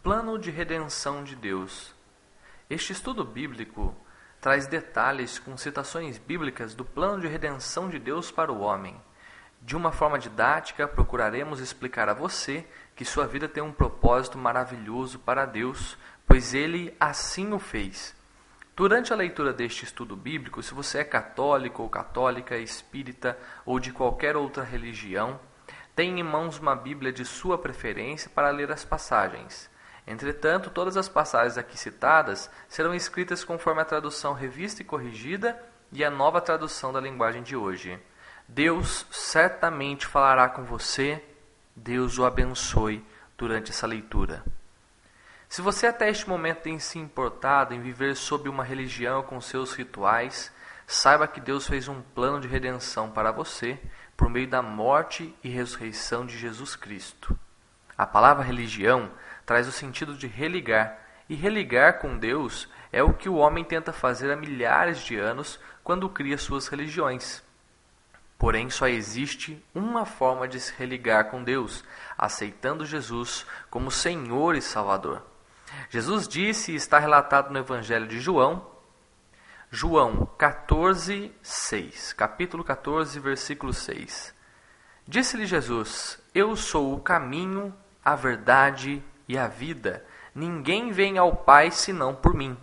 Plano de redenção de Deus. Este estudo bíblico traz detalhes com citações bíblicas do plano de redenção de Deus para o homem. De uma forma didática, procuraremos explicar a você que sua vida tem um propósito maravilhoso para Deus, pois Ele assim o fez. Durante a leitura deste estudo bíblico, se você é católico ou católica, espírita ou de qualquer outra religião, tenha em mãos uma Bíblia de sua preferência para ler as passagens. Entretanto, todas as passagens aqui citadas serão escritas conforme a tradução revista e corrigida e a nova tradução da linguagem de hoje. Deus certamente falará com você. Deus o abençoe durante essa leitura. Se você até este momento tem se importado em viver sob uma religião com seus rituais, saiba que Deus fez um plano de redenção para você por meio da morte e ressurreição de Jesus Cristo. A palavra religião traz o sentido de religar, e religar com Deus é o que o homem tenta fazer há milhares de anos quando cria suas religiões. Porém, só existe uma forma de se religar com Deus, aceitando Jesus como Senhor e Salvador. Jesus disse, e está relatado no Evangelho de João 14, 6, capítulo 14, versículo 6. Disse-lhe Jesus: Eu sou o caminho, a verdade e a vida. Ninguém vem ao Pai senão por mim.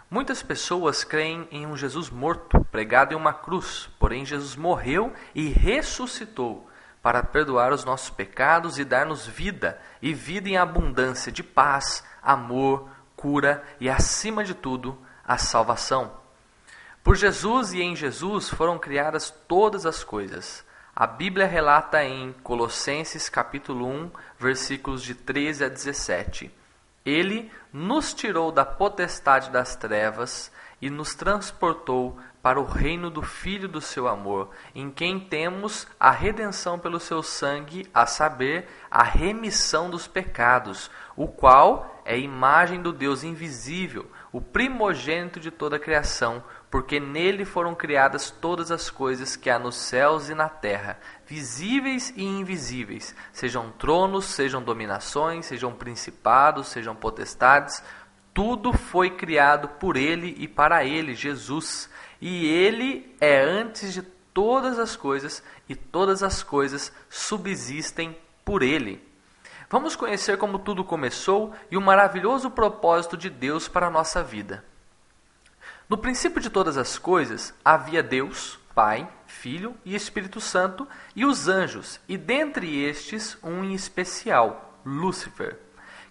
Muitas pessoas creem em um Jesus morto, pregado em uma cruz. Porém, Jesus morreu e ressuscitou para perdoar os nossos pecados e dar-nos vida, e vida em abundância de paz, amor, cura e, acima de tudo, a salvação. Por Jesus e em Jesus foram criadas todas as coisas. A Bíblia relata em Colossenses capítulo 1, versículos de 13 a 17. Ele nos tirou da potestade das trevas e nos transportou para o reino do Filho do seu amor, em quem temos a redenção pelo seu sangue, a saber, a remissão dos pecados, o qual é a imagem do Deus invisível, o primogênito de toda a criação, porque nele foram criadas todas as coisas que há nos céus e na terra, visíveis e invisíveis, sejam tronos, sejam dominações, sejam principados, sejam potestades. Tudo foi criado por ele e para ele, Jesus. E ele é antes de todas as coisas, e todas as coisas subsistem por ele. Vamos conhecer como tudo começou e o maravilhoso propósito de Deus para a nossa vida. No princípio de todas as coisas, havia Deus, Pai, Filho e Espírito Santo, e os anjos, e dentre estes um em especial, Lúcifer,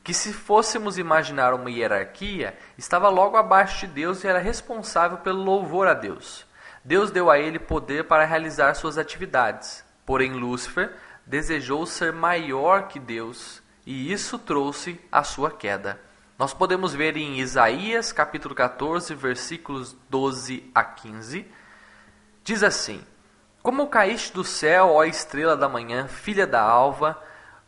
que, se fôssemos imaginar uma hierarquia, estava logo abaixo de Deus e era responsável pelo louvor a Deus. Deus deu a ele poder para realizar suas atividades. Porém, Lúcifer desejou ser maior que Deus, e isso trouxe a sua queda. Nós podemos ver em Isaías, capítulo 14, versículos 12 a 15. Diz assim: Como caíste do céu, ó estrela da manhã, filha da alva,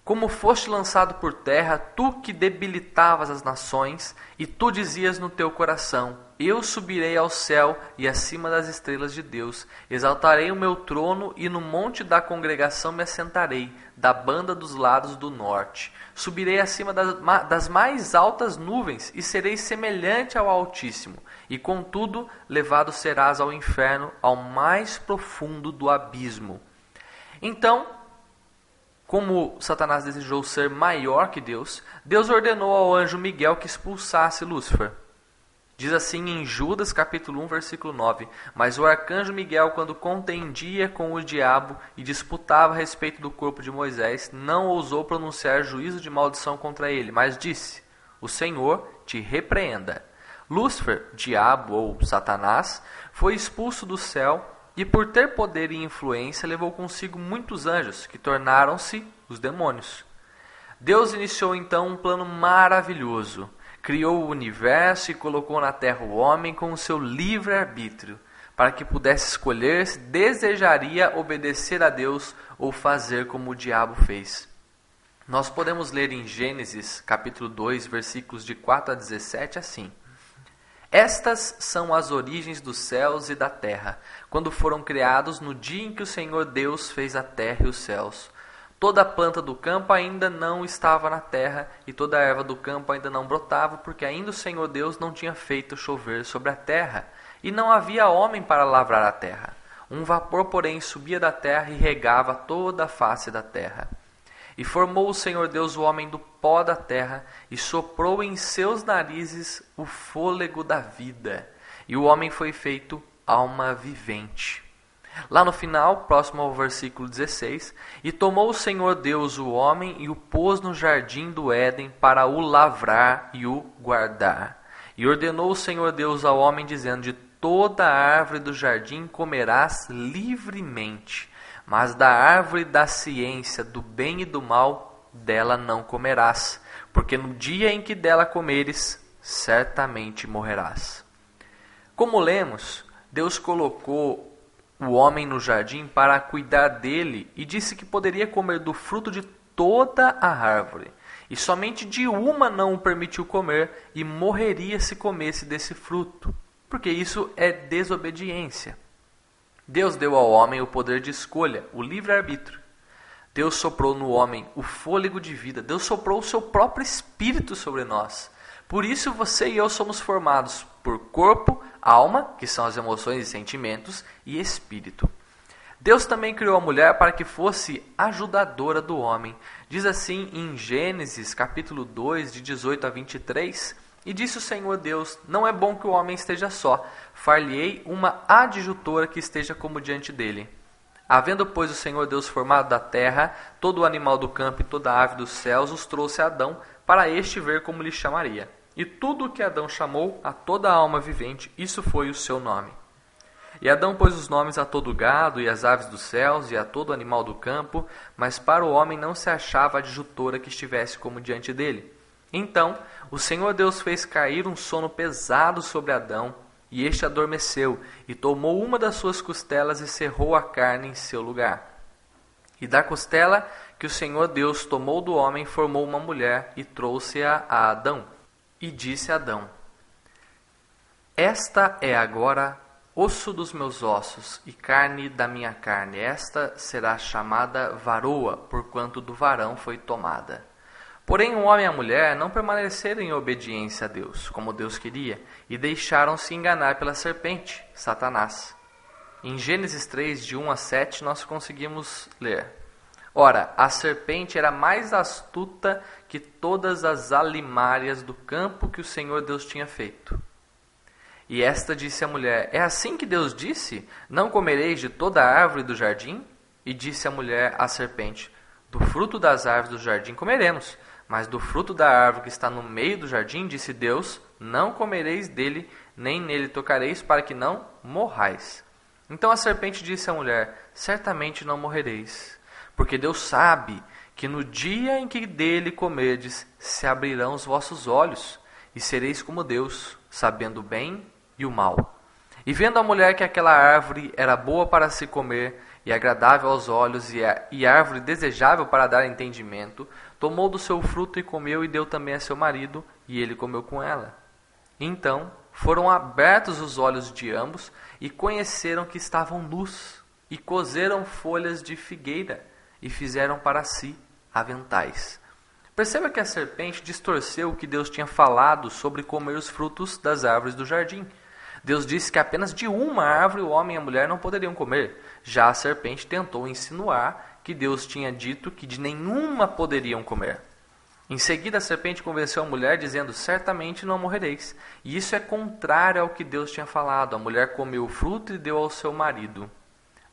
como foste lançado por terra, tu que debilitavas as nações, e tu dizias no teu coração: Eu subirei ao céu e acima das estrelas de Deus. Exaltarei o meu trono e no monte da congregação me assentarei, da banda dos lados do norte. Subirei acima das mais altas nuvens e serei semelhante ao Altíssimo. E contudo, levado serás ao inferno, ao mais profundo do abismo. Então, como Satanás desejou ser maior que Deus, Deus ordenou ao anjo Miguel que expulsasse Lúcifer. Diz assim em Judas capítulo 1, versículo 9: Mas o arcanjo Miguel, quando contendia com o diabo e disputava a respeito do corpo de Moisés, não ousou pronunciar juízo de maldição contra ele, mas disse: O Senhor te repreenda. Lúcifer, diabo ou Satanás, foi expulso do céu, e por ter poder e influência, levou consigo muitos anjos, que tornaram-se os demônios. Deus iniciou então um plano maravilhoso. Criou o universo e colocou na terra o homem com o seu livre-arbítrio, para que pudesse escolher se desejaria obedecer a Deus ou fazer como o diabo fez. Nós podemos ler em Gênesis, capítulo 2, versículos de 4 a 17, assim: Estas são as origens dos céus e da terra, quando foram criados no dia em que o Senhor Deus fez a terra e os céus. Toda a planta do campo ainda não estava na terra, e toda a erva do campo ainda não brotava, porque ainda o Senhor Deus não tinha feito chover sobre a terra, e não havia homem para lavrar a terra. Um vapor, porém, subia da terra e regava toda a face da terra. E formou o Senhor Deus o homem do pó da terra, e soprou em seus narizes o fôlego da vida, e o homem foi feito alma vivente. Lá no final, próximo ao versículo 16, e tomou o Senhor Deus o homem e o pôs no jardim do Éden para o lavrar e o guardar. E ordenou o Senhor Deus ao homem, dizendo: de toda a árvore do jardim comerás livremente, mas da árvore da ciência do bem e do mal, dela não comerás, porque no dia em que dela comeres, certamente morrerás. Como lemos, Deus colocou o homem no jardim para cuidar dele e disse que poderia comer do fruto de toda a árvore. E somente de uma não o permitiu comer e morreria se comesse desse fruto, porque isso é desobediência. Deus deu ao homem o poder de escolha, o livre-arbítrio. Deus soprou no homem o fôlego de vida. Deus soprou o seu próprio espírito sobre nós. Por isso você e eu somos formados por corpo, alma, que são as emoções e sentimentos, e espírito. Deus também criou a mulher para que fosse ajudadora do homem. Diz assim em Gênesis capítulo 2, de 18 a 23, e disse o Senhor Deus: não é bom que o homem esteja só, far-lhe-ei uma adjutora que esteja como diante dele. Havendo, pois, o Senhor Deus formado da terra todo o animal do campo e toda a ave dos céus, os trouxe a Adão, para este ver como lhe chamaria. E tudo o que Adão chamou a toda a alma vivente, isso foi o seu nome. E Adão pôs os nomes a todo o gado, e às aves dos céus, e a todo animal do campo, mas para o homem não se achava adjutora que estivesse como diante dele. Então o Senhor Deus fez cair um sono pesado sobre Adão, e este adormeceu, e tomou uma das suas costelas e cerrou a carne em seu lugar. E da costela que o Senhor Deus tomou do homem, formou uma mulher, e trouxe-a a Adão. E disse Adão: esta é agora osso dos meus ossos e carne da minha carne. Esta será chamada varoa, porquanto do varão foi tomada. Porém o homem e a mulher não permaneceram em obediência a Deus, como Deus queria, e deixaram-se enganar pela serpente, Satanás. Em Gênesis 3, de 1 a 7, nós conseguimos ler: ora, a serpente era mais astuta que todas as alimárias do campo que o Senhor Deus tinha feito. E esta disse à mulher: é assim que Deus disse: não comereis de toda a árvore do jardim? E disse a mulher à serpente: do fruto das árvores do jardim comeremos, mas do fruto da árvore que está no meio do jardim, disse Deus: não comereis dele, nem nele tocareis, para que não morrais. Então a serpente disse à mulher: certamente não morrereis, porque Deus sabe que no dia em que dele comerdes, se abrirão os vossos olhos, e sereis como Deus, sabendo o bem e o mal. E vendo a mulher que aquela árvore era boa para se comer, e agradável aos olhos, e árvore desejável para dar entendimento, tomou do seu fruto e comeu, e deu também a seu marido, e ele comeu com ela. Então foram abertos os olhos de ambos, e conheceram que estavam nus, e coseram folhas de figueira, e fizeram para si aventais. Perceba que a serpente distorceu o que Deus tinha falado sobre comer os frutos das árvores do jardim. Deus disse que apenas de uma árvore o homem e a mulher não poderiam comer. Já a serpente tentou insinuar que Deus tinha dito que de nenhuma poderiam comer. Em seguida a serpente convenceu a mulher dizendo: certamente não morrereis. E isso é contrário ao que Deus tinha falado. A mulher comeu o fruto e deu ao seu marido.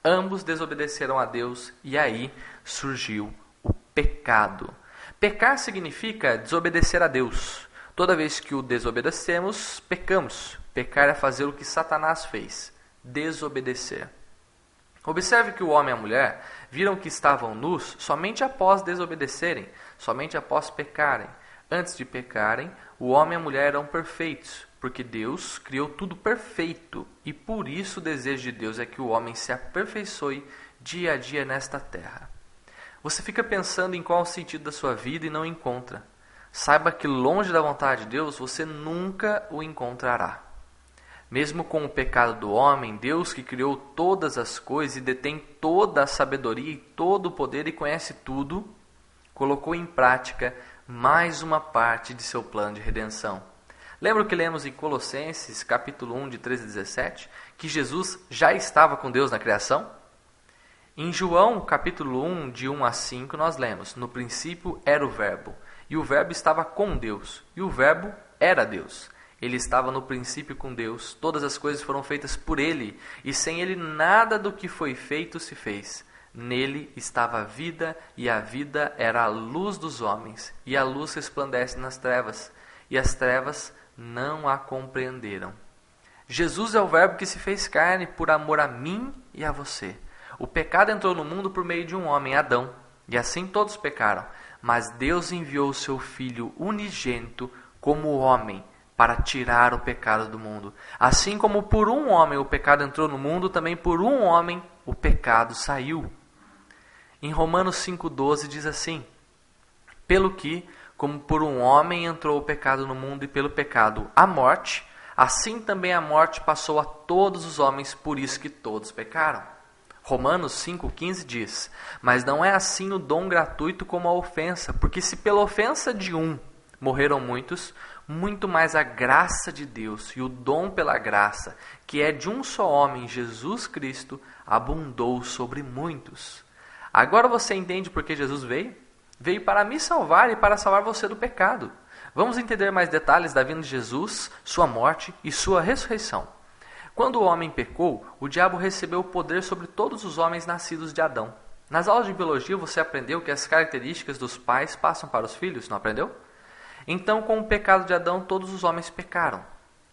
Ambos desobedeceram a Deus e aí surgiu o pecado. Pecar significa desobedecer a Deus. Toda vez que o desobedecemos, pecamos. Pecar é fazer o que Satanás fez, desobedecer. Observe que o homem e a mulher viram que estavam nus somente após desobedecerem, somente após pecarem. Antes de pecarem, o homem e a mulher eram perfeitos, porque Deus criou tudo perfeito, e por isso o desejo de Deus é que o homem se aperfeiçoe dia a dia nesta terra. Você fica pensando em qual é o sentido da sua vida e não encontra. Saiba que longe da vontade de Deus, você nunca o encontrará. Mesmo com o pecado do homem, Deus, que criou todas as coisas e detém toda a sabedoria e todo o poder e conhece tudo, colocou em prática mais uma parte de seu plano de redenção. Lembra o que lemos em Colossenses, capítulo 1, de 13 a 17? Que Jesus já estava com Deus na criação? Em João, capítulo 1, de 1 a 5, nós lemos: no princípio era o Verbo, e o Verbo estava com Deus, e o Verbo era Deus. Ele estava no princípio com Deus, todas as coisas foram feitas por Ele, e sem Ele nada do que foi feito se fez. Nele estava a vida, e a vida era a luz dos homens, e a luz resplandece nas trevas, e as trevas não a compreenderam. Jesus é o Verbo que se fez carne por amor a mim e a você. O pecado entrou no mundo por meio de um homem, Adão, e assim todos pecaram. Mas Deus enviou o seu Filho unigênito como homem para tirar o pecado do mundo. Assim como por um homem o pecado entrou no mundo, também por um homem o pecado saiu. Em Romanos 5,12 diz assim: pelo que, como por um homem entrou o pecado no mundo e pelo pecado a morte, assim também a morte passou a todos os homens, por isso que todos pecaram. Romanos 5,15 diz: mas não é assim o dom gratuito como a ofensa, porque se pela ofensa de um morreram muitos, muito mais a graça de Deus e o dom pela graça, que é de um só homem, Jesus Cristo, abundou sobre muitos. Agora você entende por que Jesus veio? Veio para me salvar e para salvar você do pecado. Vamos entender mais detalhes da vinda de Jesus, sua morte e sua ressurreição. Quando o homem pecou, o diabo recebeu o poder sobre todos os homens nascidos de Adão. Nas aulas de biologia você aprendeu que as características dos pais passam para os filhos, não aprendeu? Então, com o pecado de Adão, todos os homens pecaram.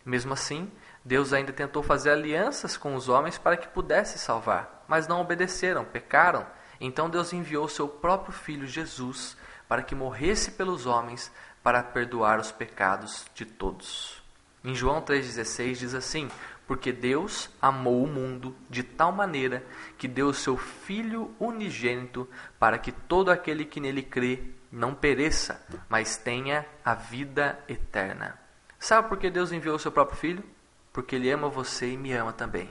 Mesmo assim, Deus ainda tentou fazer alianças com os homens para que pudesse salvar, mas não obedeceram, pecaram. Então Deus enviou seu próprio Filho Jesus para que morresse pelos homens para perdoar os pecados de todos. Em João 3,16 diz assim: porque Deus amou o mundo de tal maneira que deu o seu Filho unigênito para que todo aquele que nele crê não pereça, mas tenha a vida eterna. Sabe por que Deus enviou o seu próprio Filho? Porque Ele ama você e me ama também.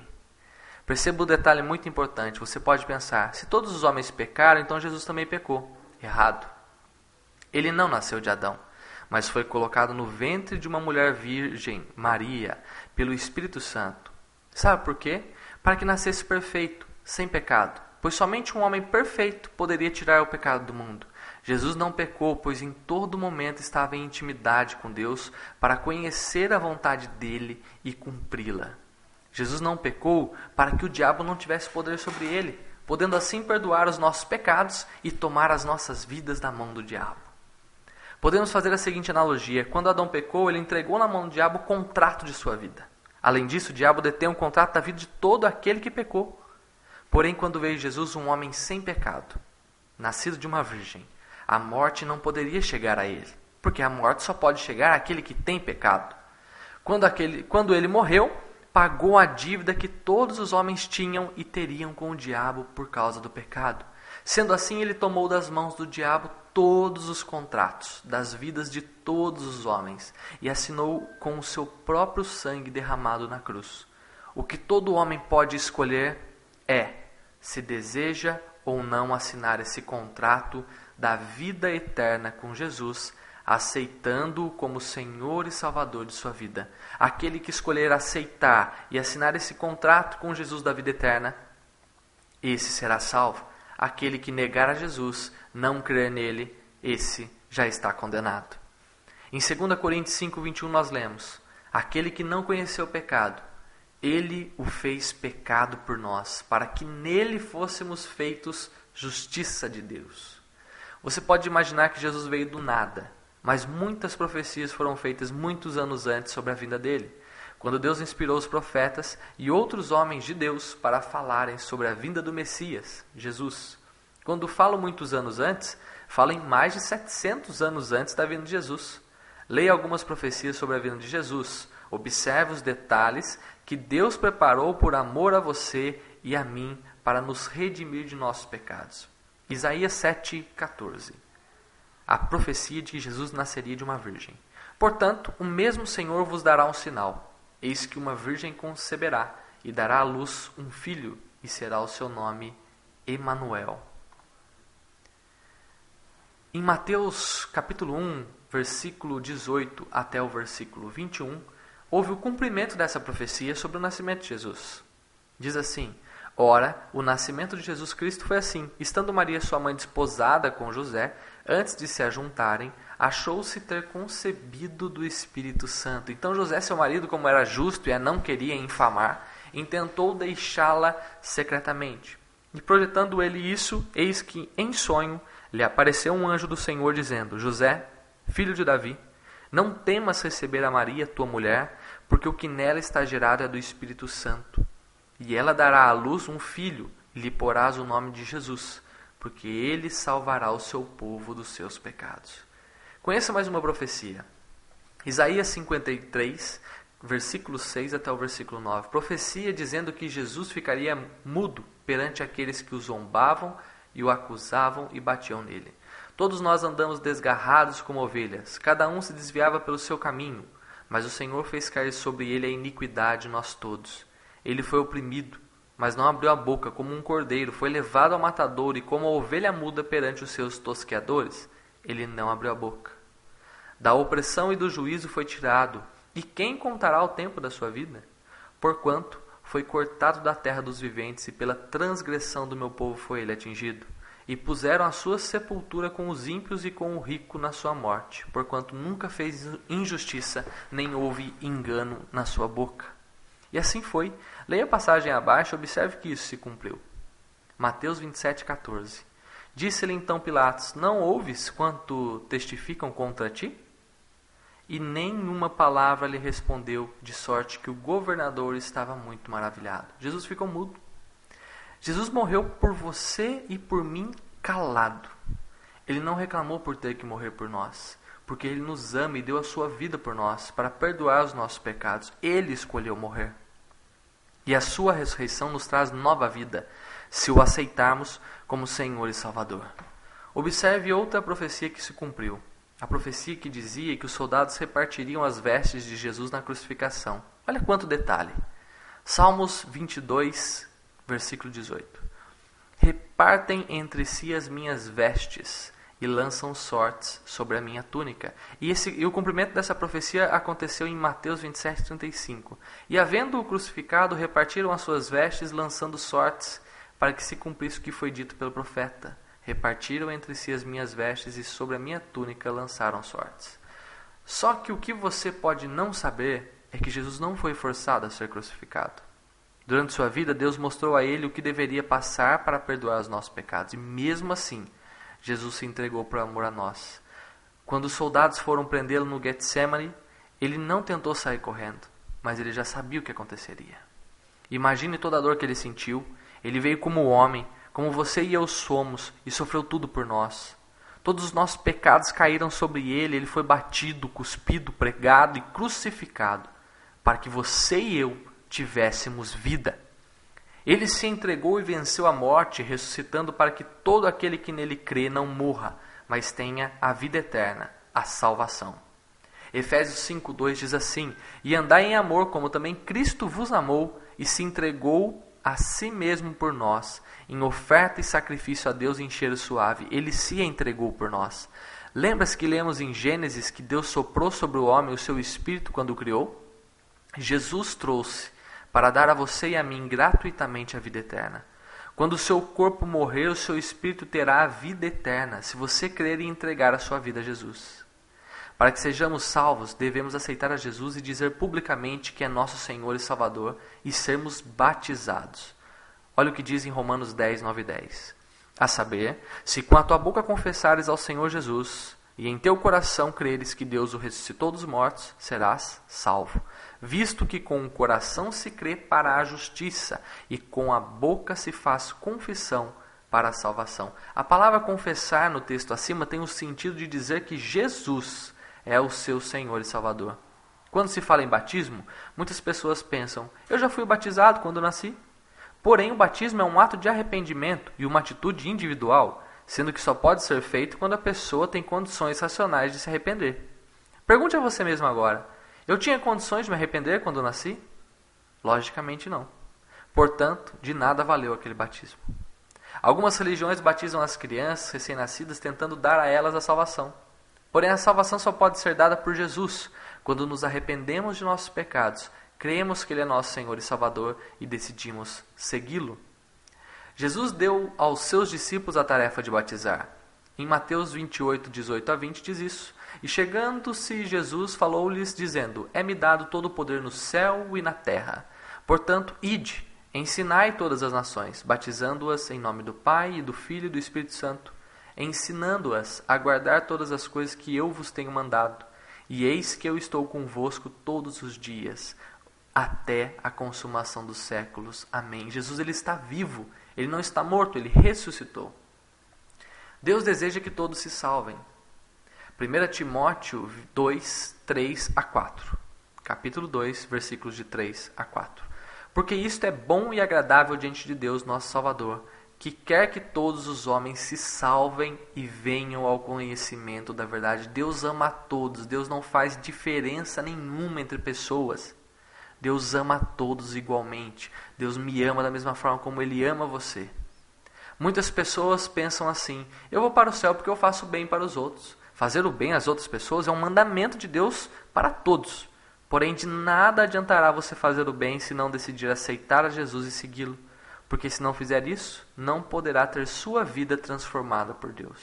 Perceba um detalhe muito importante. Você pode pensar: se todos os homens pecaram, então Jesus também pecou. Errado. Ele não nasceu de Adão, mas foi colocado no ventre de uma mulher virgem, Maria, pelo Espírito Santo. Sabe por quê? Para que nascesse perfeito, sem pecado. Pois somente um homem perfeito poderia tirar o pecado do mundo. Jesus não pecou, pois em todo momento estava em intimidade com Deus para conhecer a vontade dele e cumpri-la. Jesus não pecou para que o diabo não tivesse poder sobre ele, podendo assim perdoar os nossos pecados e tomar as nossas vidas da mão do diabo. Podemos fazer a seguinte analogia: quando Adão pecou, ele entregou na mão do diabo o contrato de sua vida. Além disso, o diabo detém o contrato da vida de todo aquele que pecou. Porém, quando veio Jesus, um homem sem pecado, nascido de uma virgem, a morte não poderia chegar a ele, porque a morte só pode chegar àquele que tem pecado. Quando ele morreu, pagou a dívida que todos os homens tinham e teriam com o diabo por causa do pecado. Sendo assim, ele tomou das mãos do diabo todos os contratos das vidas de todos os homens e assinou com o seu próprio sangue derramado na cruz. O que todo homem pode escolher é se deseja ou não assinar esse contrato da vida eterna com Jesus, aceitando-o como Senhor e Salvador de sua vida. Aquele que escolher aceitar e assinar esse contrato com Jesus da vida eterna, esse será salvo. Aquele que negar a Jesus, não crer nele, esse já está condenado. Em 2 Coríntios 5,21 nós lemos: aquele que não conheceu o pecado, ele o fez pecado por nós, para que nele fôssemos feitos justiça de Deus. Você pode imaginar que Jesus veio do nada, mas muitas profecias foram feitas muitos anos antes sobre a vinda dele, quando Deus inspirou os profetas e outros homens de Deus para falarem sobre a vinda do Messias, Jesus. Quando falo muitos anos antes, falo em mais de 700 anos antes da vinda de Jesus. Leia algumas profecias sobre a vinda de Jesus. Observe os detalhes que Deus preparou por amor a você e a mim para nos redimir de nossos pecados. Isaías 7,14. A profecia de que Jesus nasceria de uma virgem. Portanto, o mesmo Senhor vos dará um sinal. Eis que uma virgem conceberá e dará à luz um filho, e será o seu nome Emanuel. Em Mateus capítulo 1, versículo 18 até o versículo 21, houve o cumprimento dessa profecia sobre o nascimento de Jesus. Diz assim: Ora, o nascimento de Jesus Cristo foi assim. Estando Maria, sua mãe, desposada com José, antes de se ajuntarem, achou-se ter concebido do Espírito Santo. Então José, seu marido, como era justo e a não queria infamar, intentou deixá-la secretamente. E projetando ele isso, eis que, em sonho, lhe apareceu um anjo do Senhor, dizendo: José, filho de Davi, não temas receber a Maria, tua mulher, porque o que nela está gerado é do Espírito Santo. E ela dará à luz um filho, e lhe porás o nome de Jesus, porque ele salvará o seu povo dos seus pecados. Conheça mais uma profecia. Isaías 53, versículo 6 até o versículo 9. Profecia dizendo que Jesus ficaria mudo perante aqueles que o zombavam e o acusavam e batiam nele. Todos nós andamos desgarrados como ovelhas, cada um se desviava pelo seu caminho, mas o Senhor fez cair sobre ele a iniquidade de nós todos. Ele foi oprimido, mas não abriu a boca, como um cordeiro, foi levado ao matadouro, e como a ovelha muda perante os seus tosqueadores, ele não abriu a boca. Da opressão e do juízo foi tirado, e quem contará o tempo da sua vida? Porquanto foi cortado da terra dos viventes, e pela transgressão do meu povo foi ele atingido. E puseram a sua sepultura com os ímpios e com o rico na sua morte, porquanto nunca fez injustiça, nem houve engano na sua boca. E assim foi. Leia a passagem abaixo e observe que isso se cumpriu. Mateus 27, 14. Disse-lhe então Pilatos: Não ouves quanto testificam contra ti? E nenhuma palavra lhe respondeu, de sorte que o governador estava muito maravilhado. Jesus ficou mudo. Jesus morreu por você e por mim calado. Ele não reclamou por ter que morrer por nós, porque Ele nos ama e deu a sua vida por nós, para perdoar os nossos pecados. Ele escolheu morrer. E a sua ressurreição nos traz nova vida, se o aceitarmos como Senhor e Salvador. Observe outra profecia que se cumpriu. A profecia que dizia que os soldados repartiriam as vestes de Jesus na crucificação. Olha quanto detalhe. Salmos 22, versículo 18. Repartem entre si as minhas vestes e lançam sortes sobre a minha túnica. E o cumprimento dessa profecia aconteceu em Mateus 27, 35. E havendo-o crucificado, repartiram as suas vestes, lançando sortes, para que se cumprisse o que foi dito pelo profeta. Repartiram entre si as minhas vestes e sobre a minha túnica lançaram sortes. Só que o que você pode não saber é que Jesus não foi forçado a ser crucificado. Durante sua vida, Deus mostrou a ele o que deveria passar para perdoar os nossos pecados. E mesmo assim, Jesus se entregou por amor a nós. Quando os soldados foram prendê-lo no Getsemane, ele não tentou sair correndo, mas ele já sabia o que aconteceria. Imagine toda a dor que ele sentiu. Ele veio como homem, como você e eu somos, e sofreu tudo por nós. Todos os nossos pecados caíram sobre ele. Ele foi batido, cuspido, pregado e crucificado, para que você e eu tivéssemos vida. Ele se entregou e venceu a morte, ressuscitando para que todo aquele que nele crê não morra, mas tenha a vida eterna, a salvação. Efésios 5:2 diz assim: E andai em amor, como também Cristo vos amou e se entregou a si mesmo por nós, em oferta e sacrifício a Deus em cheiro suave. Ele se entregou por nós. Lembra-se que lemos em Gênesis que Deus soprou sobre o homem o seu espírito quando o criou? Jesus trouxe para dar a você e a mim gratuitamente a vida eterna. Quando o seu corpo morrer, o seu espírito terá a vida eterna, se você crer e entregar a sua vida a Jesus. Para que sejamos salvos, devemos aceitar a Jesus e dizer publicamente que é nosso Senhor e Salvador e sermos batizados. Olha o que diz em Romanos 10, 9 e 10. A saber, se com a tua boca confessares ao Senhor Jesus e em teu coração creres que Deus o ressuscitou dos mortos, serás salvo. Visto que com o coração se crê para a justiça e com a boca se faz confissão para a salvação. A palavra confessar no texto acima tem o sentido de dizer que Jesus é o seu Senhor e Salvador. Quando se fala em batismo, muitas pessoas pensam: eu já fui batizado quando nasci. Porém, o batismo é um ato de arrependimento e uma atitude individual, sendo que só pode ser feito quando a pessoa tem condições racionais de se arrepender. Pergunte a você mesmo agora: Eu tinha condições de me arrepender quando nasci? Logicamente não. Portanto, de nada valeu aquele batismo. Algumas religiões batizam as crianças recém-nascidas tentando dar a elas a salvação. Porém, a salvação só pode ser dada por Jesus, quando nos arrependemos de nossos pecados, cremos que Ele é nosso Senhor e Salvador e decidimos segui-lo. Jesus deu aos seus discípulos a tarefa de batizar. Em Mateus 28, 18 a 20 diz isso. E chegando-se Jesus, falou-lhes, dizendo: É-me dado todo o poder no céu e na terra. Portanto, ide, ensinai todas as nações, batizando-as em nome do Pai, e do Filho e do Espírito Santo, ensinando-as a guardar todas as coisas que eu vos tenho mandado. E eis que eu estou convosco todos os dias, até a consumação dos séculos. Amém. Jesus, ele está vivo, ele não está morto, ele ressuscitou. Deus deseja que todos se salvem. 1 Timóteo 2, 3 a 4. Capítulo 2, versículos de 3 a 4. Porque isto é bom e agradável diante de Deus, nosso Salvador, que quer que todos os homens se salvem e venham ao conhecimento da verdade. Deus ama a todos, Deus não faz diferença nenhuma entre pessoas. Deus ama a todos igualmente. Deus me ama da mesma forma como Ele ama você. Muitas pessoas pensam assim: eu vou para o céu porque eu faço bem para os outros. Fazer o bem às outras pessoas é um mandamento de Deus para todos. Porém, de nada adiantará você fazer o bem se não decidir aceitar a Jesus e segui-lo. Porque se não fizer isso, não poderá ter sua vida transformada por Deus.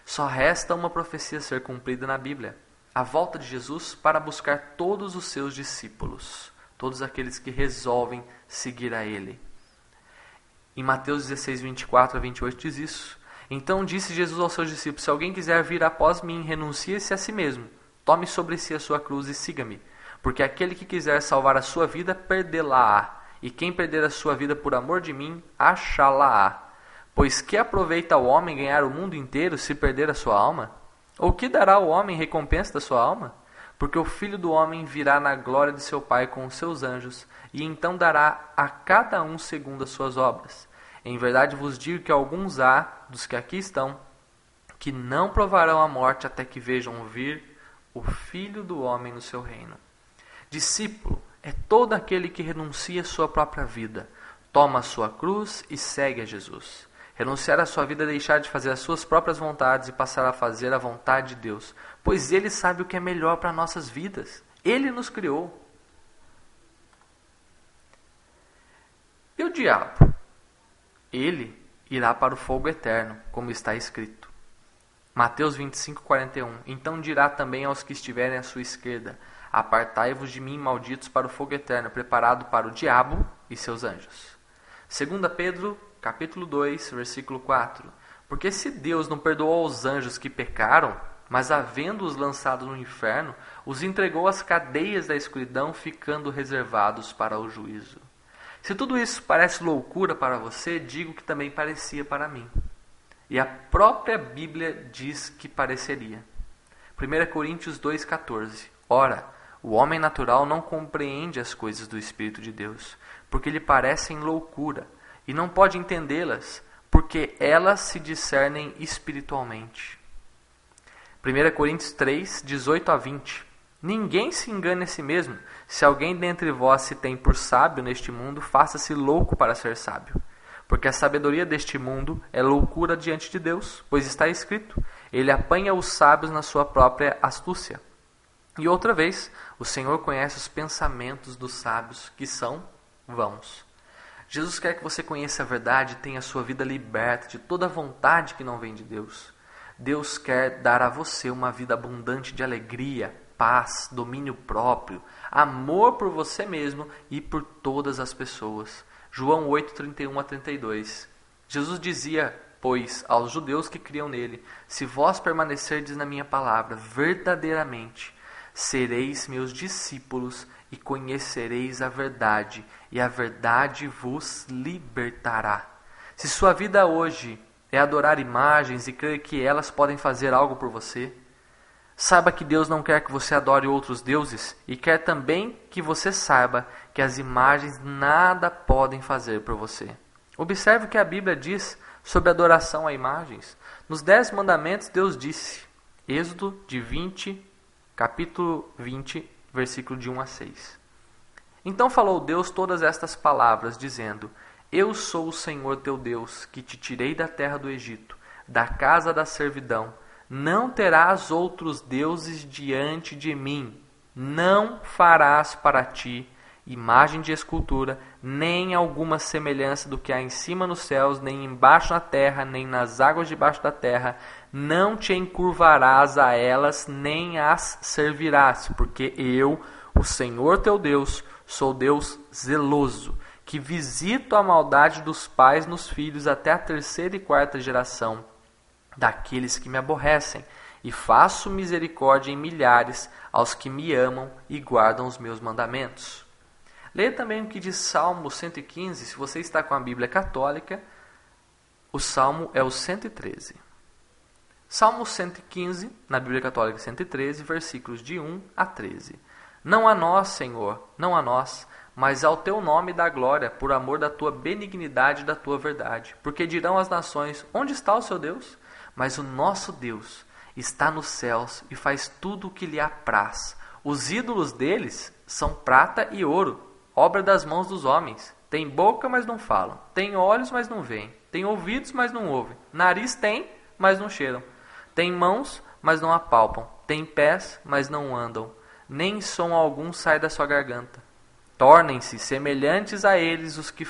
Só resta uma profecia a ser cumprida na Bíblia: a volta de Jesus para buscar todos os seus discípulos, todos aqueles que resolvem seguir a Ele. Em Mateus 16, 24 a 28 diz isso. Então disse Jesus aos seus discípulos: se alguém quiser vir após mim, renuncie-se a si mesmo, tome sobre si a sua cruz e siga-me. Porque aquele que quiser salvar a sua vida, perdê-la-á. E quem perder a sua vida por amor de mim, achá-la-á. Pois que aproveita o homem ganhar o mundo inteiro se perder a sua alma? Ou que dará o homem em recompensa da sua alma? Porque o Filho do Homem virá na glória de seu Pai com os seus anjos, e então dará a cada um segundo as suas obras. Em verdade vos digo que alguns há, dos que aqui estão, que não provarão a morte até que vejam vir o Filho do Homem no seu reino. Discípulo é todo aquele que renuncia a sua própria vida, toma a sua cruz e segue a Jesus. Renunciar à sua vida é deixar de fazer as suas próprias vontades e passar a fazer a vontade de Deus, pois Ele sabe o que é melhor para nossas vidas. Ele nos criou. E o diabo? Ele irá para o fogo eterno, como está escrito. Mateus 25, 41. Então dirá também aos que estiverem à sua esquerda: apartai-vos de mim, malditos, para o fogo eterno, preparado para o diabo e seus anjos. 2 Pedro, capítulo 2, versículo 4. Porque se Deus não perdoou aos anjos que pecaram, mas havendo-os lançado no inferno, os entregou às cadeias da escuridão, ficando reservados para o juízo. Se tudo isso parece loucura para você, digo que também parecia para mim. E a própria Bíblia diz que pareceria. 1 Coríntios 2,14. Ora, o homem natural não compreende as coisas do Espírito de Deus, porque lhe parecem loucura, e não pode entendê-las, porque elas se discernem espiritualmente. 1 Coríntios 3, 18 a 20. Ninguém se engane a si mesmo. Se alguém dentre vós se tem por sábio neste mundo, faça-se louco para ser sábio. Porque a sabedoria deste mundo é loucura diante de Deus, pois está escrito: Ele apanha os sábios na sua própria astúcia. E outra vez, o Senhor conhece os pensamentos dos sábios, que são vãos. Jesus quer que você conheça a verdade e tenha a sua vida liberta de toda vontade que não vem de Deus. Deus quer dar a você uma vida abundante de alegria, paz, domínio próprio, amor por você mesmo e por todas as pessoas. João 8, 31 a 32. Jesus dizia, pois, aos judeus que criam nele: se vós permanecerdes na minha palavra, verdadeiramente sereis meus discípulos e conhecereis a verdade, e a verdade vos libertará. Se sua vida hoje é adorar imagens e crer que elas podem fazer algo por você, saiba que Deus não quer que você adore outros deuses e quer também que você saiba que as imagens nada podem fazer por você. Observe o que a Bíblia diz sobre adoração a imagens. Nos 10 mandamentos Deus disse, Êxodo capítulo 20, versículo de 1 a 6. Então falou Deus todas estas palavras, dizendo: Eu sou o Senhor teu Deus, que te tirei da terra do Egito, da casa da servidão. Não terás outros deuses diante de mim. Não farás para ti imagem de escultura, nem alguma semelhança do que há em cima nos céus, nem embaixo na terra, nem nas águas debaixo da terra. Não te encurvarás a elas, nem as servirás, porque eu, o Senhor teu Deus, sou Deus zeloso, que visito a maldade dos pais nos filhos até a 3ª e 4ª geração daqueles que me aborrecem, e faço misericórdia em milhares aos que me amam e guardam os meus mandamentos. Leia também o que diz Salmo 115, se você está com a Bíblia católica, o Salmo é o 113. Salmo 115, na Bíblia católica 113, versículos de 1 a 13. Não a nós, Senhor, não a nós, mas ao teu nome dá glória, por amor da tua benignidade e da tua verdade. Porque dirão as nações: onde está o seu Deus? Mas o nosso Deus está nos céus e faz tudo o que lhe apraz. Os ídolos deles são prata e ouro, obra das mãos dos homens. Tem boca, mas não falam. Tem olhos, mas não veem. Tem ouvidos, mas não ouvem. Nariz tem, mas não cheiram. Tem mãos, mas não apalpam. Tem pés, mas não andam. Nem som algum sai da sua garganta. Tornem-se semelhantes a eles os que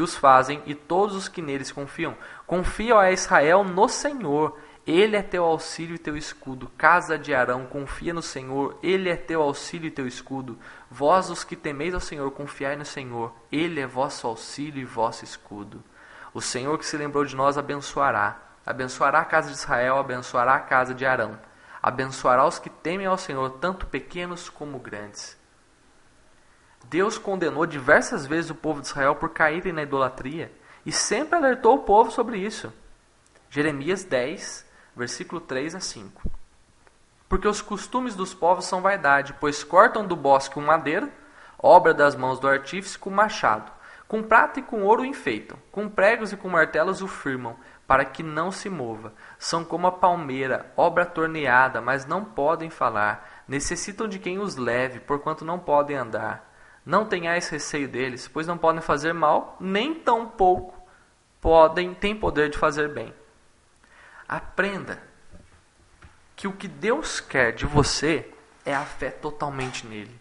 os fazem e todos os que neles confiam. Confia a Israel no Senhor. Ele é teu auxílio e teu escudo. Casa de Arão, confia no Senhor. Ele é teu auxílio e teu escudo. Vós, os que temeis ao Senhor, confiai no Senhor. Ele é vosso auxílio e vosso escudo. O Senhor que se lembrou de nós abençoará. Abençoará a casa de Israel, abençoará a casa de Arão. Abençoará os que temem ao Senhor, tanto pequenos como grandes. Deus condenou diversas vezes o povo de Israel por caírem na idolatria e sempre alertou o povo sobre isso. Jeremias 10, versículo 3 a 5. Porque os costumes dos povos são vaidade, pois cortam do bosque um madeiro, obra das mãos do artífice, com machado. Com prata e com ouro o enfeitam, com pregos e com martelos o firmam, para que não se mova. São como a palmeira, obra torneada, mas não podem falar. Necessitam de quem os leve, porquanto não podem andar. Não tenhais receio deles, pois não podem fazer mal, nem tampouco têm poder de fazer bem. Aprenda que o que Deus quer de você é a fé totalmente nele.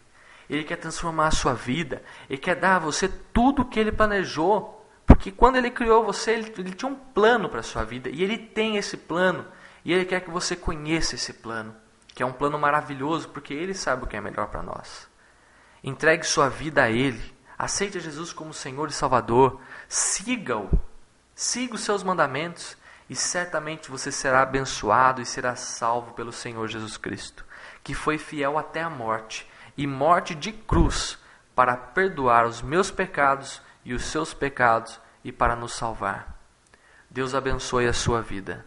Ele quer transformar a sua vida, ele quer dar a você tudo o que ele planejou, porque quando ele criou você, ele tinha um plano para a sua vida, e ele tem esse plano, e ele quer que você conheça esse plano, que é um plano maravilhoso, porque ele sabe o que é melhor para nós. Entregue sua vida a ele, aceite Jesus como Senhor e Salvador, siga-o, siga os seus mandamentos, e certamente você será abençoado e será salvo pelo Senhor Jesus Cristo, que foi fiel até a morte, e morte de cruz, para perdoar os meus pecados e os seus pecados, e para nos salvar. Deus abençoe a sua vida.